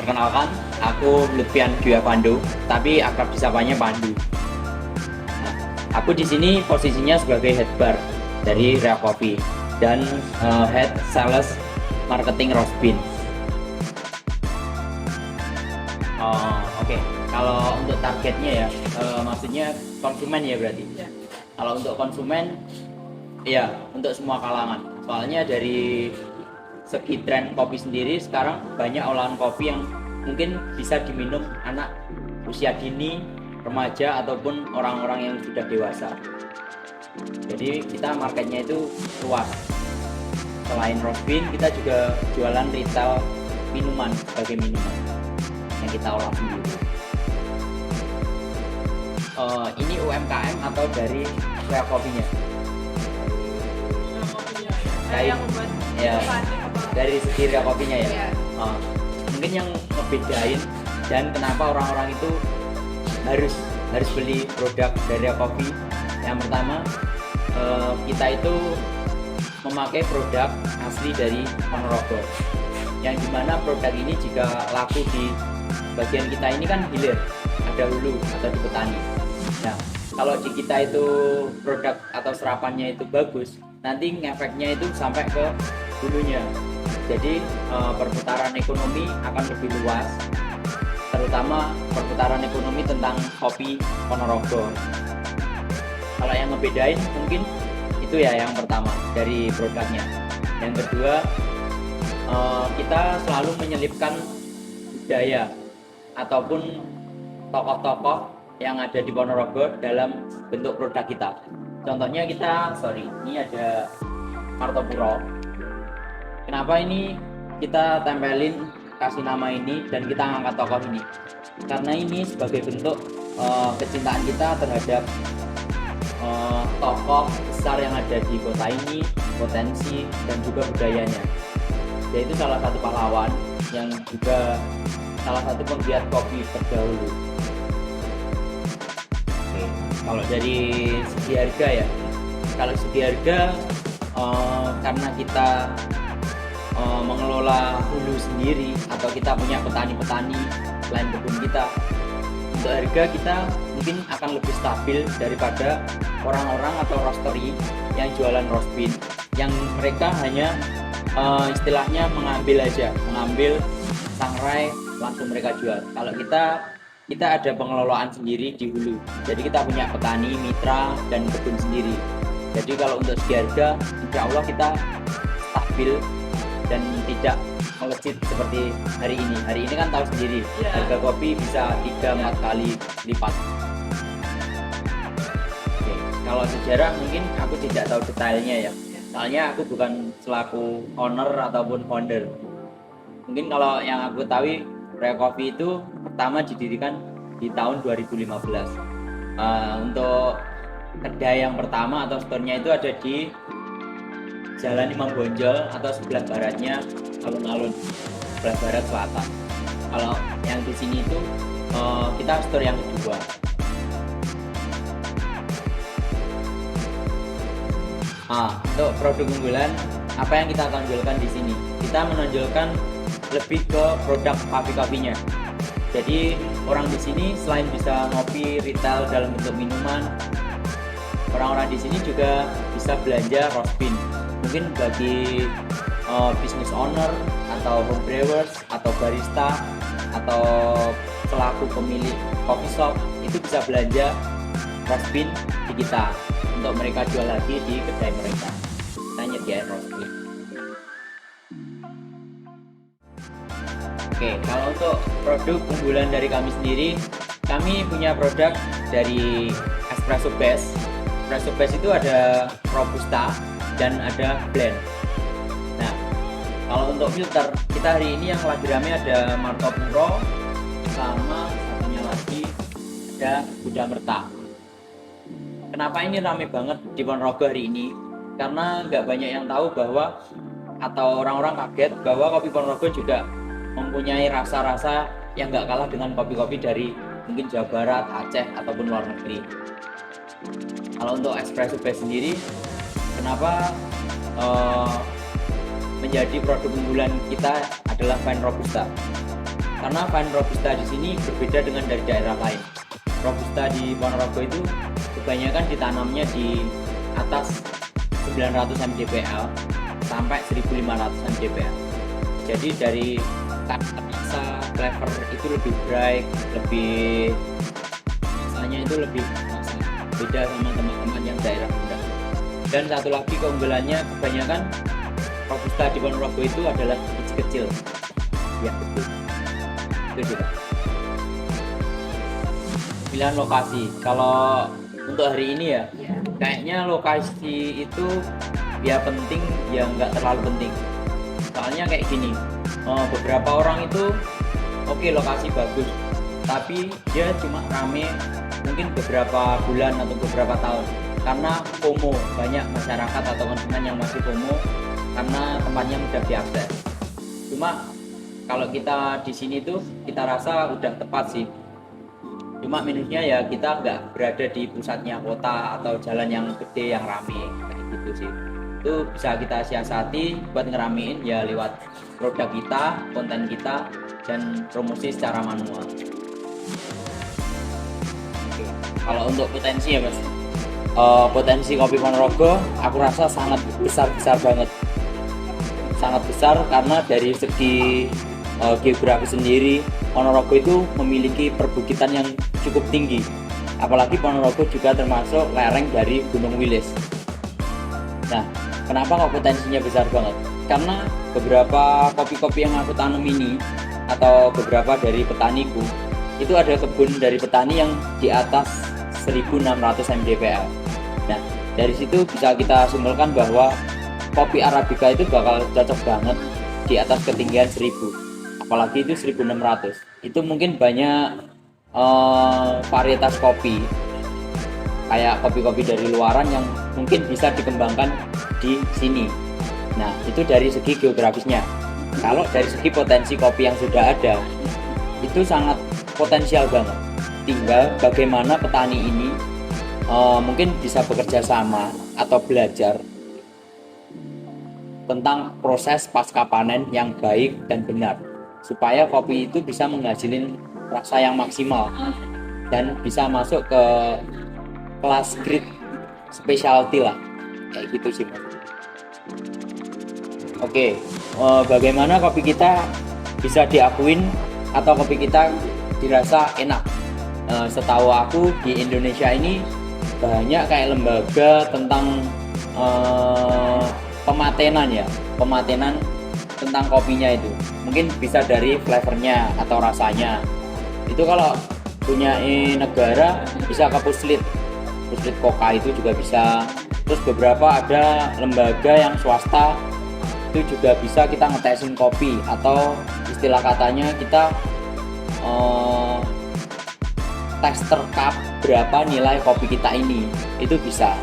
Perkenalkan, aku Lutfian Dwi Avando, tapi akrab disapanya Pandu. Nah, aku di sini posisinya sebagai head bar dari Rea Coffee dan head sales marketing roast bean. Oke. Kalau untuk targetnya ya, maksudnya konsumen ya berarti. Kalau untuk konsumen, ya untuk semua kalangan. Soalnya dari segi tren kopi sendiri sekarang banyak olahan kopi yang mungkin bisa diminum anak usia dini, remaja ataupun orang-orang yang sudah dewasa. Jadi kita marketnya itu luas. Selain roast bean, kita juga jualan retail minuman sebagai minuman yang kita olah sendiri. Ini UMKM atau dari Rea Coffee-nya? Dari segi Rea Coffee-nya ya. Mungkin yang ngebedain dan kenapa orang-orang itu harus beli produk dari Rea Coffee. Yang pertama, kita itu memakai produk asli dari Ponorogo, yang dimana produk ini jika laku di bagian kita ini kan hilir, ada hulu atau di petani. Nah, kalau di kita itu produk atau serapannya itu bagus, nanti ngefeknya itu sampai ke hulunya. Jadi perputaran ekonomi akan lebih luas, terutama perputaran ekonomi tentang kopi Ponorogo. Kalau yang ngebedain mungkin itu ya yang pertama dari produknya. Yang kedua, kita selalu menyelipkan budaya ataupun tokoh-tokoh yang ada di Ponorogo dalam bentuk produk kita. Contohnya ini ada Martopuro. Kenapa ini kita tempelin, kasih nama ini, dan kita ngangkat tokoh ini? Karena ini sebagai bentuk kecintaan kita terhadap tokoh besar yang ada di kota ini, potensi dan juga budayanya. Yaitu salah satu pahlawan yang juga salah satu penggiat kopi terdahulu. Oke, kalau dari segi harga ya, karena kita mengelola hulu sendiri atau kita punya petani-petani selain kebun kita, untuk harga kita mungkin akan lebih stabil daripada orang-orang atau roastery yang jualan roast bean, yang mereka hanya istilahnya mengambil sangrai langsung mereka jual. Kalau kita ada pengelolaan sendiri di hulu, jadi kita punya petani, mitra, dan kebun sendiri. Jadi kalau untuk segi harga, insya Allah kita stabil dan tidak melejit seperti hari ini. Hari ini kan tahu sendiri, harga kopi bisa 3-4 kali lipat. Oke, kalau sejarah mungkin aku tidak tahu detailnya ya. Soalnya aku bukan selaku owner ataupun founder. Mungkin kalau yang aku tahu, Rea Coffee itu pertama didirikan di tahun 2015. Untuk kedai yang pertama atau store-nya itu ada di Jalan Imam Bonjol atau sebelah baratnya alun-alun, sebelah barat selatan. Kalau yang di sini itu kita store yang kedua. Untuk produk unggulan, apa yang kita tonjolkan di sini? Kita menonjolkan lebih ke produk kopi-kopinya. Jadi orang di sini selain bisa ngopi retail dalam bentuk minuman, orang-orang di sini juga bisa belanja roast bean. Mungkin bagi business owner atau home brewers atau barista atau pelaku pemilik coffee shop itu bisa belanja roast bean di kita untuk mereka jual lagi di kedai mereka. Kita nyediain roast bean. Oke, kalau untuk produk unggulan dari kami sendiri, kami punya produk dari espresso base. Espresso base itu ada robusta dan ada blend. Nah, kalau untuk filter, kita hari ini yang lagi rame ada Martopuro, sama satunya lagi ada Buddha Merta. Kenapa ini rame banget di Ponorogo hari ini? Karena nggak banyak yang tahu bahwa, atau orang-orang kaget bahwa kopi Ponorogo juga mempunyai rasa-rasa yang nggak kalah dengan kopi-kopi dari mungkin Jawa Barat, Aceh, ataupun luar negeri. Kalau untuk espresso base sendiri, kenapa menjadi produk unggulan kita adalah Fine Robusta? Karena vine robusta di sini berbeda dengan dari daerah lain. Robusta di Ponorogo itu kebanyakan ditanamnya di atas 900 mdpl sampai 1500 mdpl. Jadi dari rasa flavor itu lebih bright, lebih rasanya itu lebih beda sama teman-teman yang daerah rendah. Dan satu lagi keunggulannya, kebanyakan robusta di Ponorogo itu adalah kecil-kecil. Ya betul. Itu juga. Pilihan lokasi. Kalau untuk hari ini ya, kayaknya lokasi itu ya penting ya nggak terlalu penting. Soalnya kayak gini, beberapa orang itu oke, lokasi bagus, tapi dia cuma rame mungkin beberapa bulan atau beberapa tahun karena FOMO. Banyak masyarakat atau konsumen yang masih FOMO karena tempatnya mudah diakses. Cuma kalau kita di sini tuh kita rasa udah tepat sih. Cuma minusnya ya kita nggak berada di pusatnya kota atau jalan yang gede yang rame kayak gitu sih. Itu bisa kita siasati buat ngeramein ya lewat produk kita, konten kita, dan promosi secara manual. Oke. Kalau untuk potensi ya mas, potensi kopi Ponorogo aku rasa sangat besar banget, sangat besar karena dari segi geografi sendiri Ponorogo itu memiliki perbukitan yang cukup tinggi, apalagi Ponorogo juga termasuk lereng dari Gunung Wilis. Nah, kenapa kok potensinya besar banget? Karena beberapa kopi-kopi yang aku tanam ini atau beberapa dari petaniku itu ada kebun dari petani yang di atas 1600 mdpl. Nah, dari situ bisa kita simpulkan bahwa kopi Arabica itu bakal cocok banget di atas ketinggian 1000, apalagi itu 1600. Itu mungkin banyak varietas kopi kayak kopi-kopi dari luaran yang mungkin bisa dikembangkan di sini. Nah, itu dari segi geografisnya. Kalau dari segi potensi kopi yang sudah ada, itu sangat potensial banget. Tinggal bagaimana petani ini mungkin bisa bekerja sama atau belajar tentang proses pasca panen yang baik dan benar, supaya kopi itu bisa menghasilkan rasa yang maksimal dan bisa masuk ke kelas grade specialty lah, kayak gitu sih mas. Oke, bagaimana kopi kita bisa diakuin atau kopi kita dirasa enak? Setahu aku di Indonesia ini banyak kayak lembaga tentang pematenan tentang kopinya itu. Mungkin bisa dari flavornya atau rasanya. Itu kalau punya negara bisa ke Puslit Koka itu juga bisa. Terus beberapa ada lembaga yang swasta itu juga bisa kita ngetesin kopi, atau istilah katanya kita tester cup berapa nilai kopi kita ini, itu bisa.